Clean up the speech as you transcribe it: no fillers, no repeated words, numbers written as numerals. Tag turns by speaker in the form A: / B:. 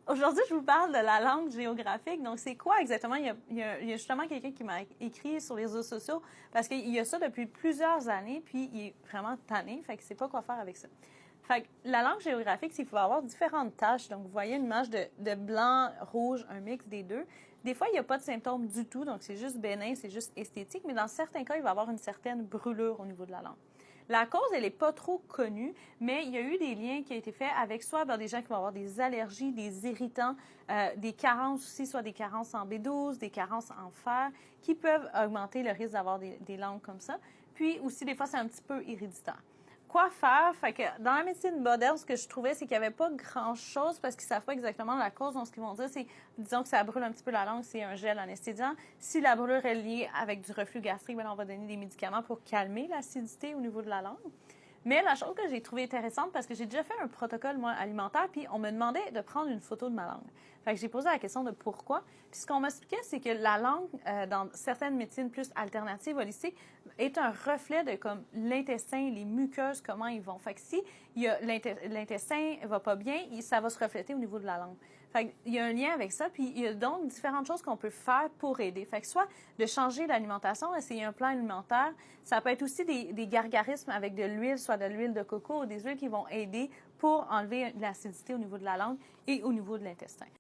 A: Aujourd'hui, je vous parle de la langue géographique. Donc, c'est quoi exactement? Il y a justement quelqu'un qui m'a écrit sur les réseaux sociaux parce qu'il y a ça depuis plusieurs années, puis il est vraiment tanné, fait qu'il ne sait pas quoi faire avec ça. Fait que la langue géographique, c'est qu'il faut avoir différentes tâches. Donc, vous voyez une image de blanc, rouge, un mix des deux. Des fois, il n'y a pas de symptômes du tout, donc c'est juste bénin, c'est juste esthétique, mais dans certains cas, il va y avoir une certaine brûlure au niveau de la langue. La cause, elle n'est pas trop connue, mais il y a eu des liens qui ont été faits avec soit des gens qui vont avoir des allergies, des irritants, des carences aussi, soit des carences en B12, des carences en fer, qui peuvent augmenter le risque d'avoir des langues comme ça. Puis aussi, des fois, c'est un petit peu irritant. Quoi faire? Fait que dans la médecine moderne, ce que je trouvais, c'est qu'il n'y avait pas grand-chose parce qu'ils ne savent pas exactement la cause. Donc, ce qu'ils vont dire, c'est, disons que ça brûle un petit peu la langue, c'est un gel anesthésiant. Si la brûlure est liée avec du reflux gastrique, bien, on va donner des médicaments pour calmer l'acidité au niveau de la langue. Mais la chose que j'ai trouvée intéressante, parce que j'ai déjà fait un protocole, moi, alimentaire, puis on me demandait de prendre une photo de ma langue. Fait que j'ai posé la question de pourquoi. Puis ce qu'on m'expliquait, c'est que la langue, dans certaines médecines plus alternatives, holistiques, est un reflet de comme l'intestin, les muqueuses, comment ils vont. Fait que si l'intestin va pas bien, ça va se refléter au niveau de la langue. Fait qu'il y a un lien avec ça, puis il y a donc différentes choses qu'on peut faire pour aider. Fait que soit de changer l'alimentation, essayer un plan alimentaire, ça peut être aussi des gargarismes avec de l'huile, soit de l'huile de coco ou des huiles qui vont aider pour enlever l'acidité au niveau de la langue et au niveau de l'intestin.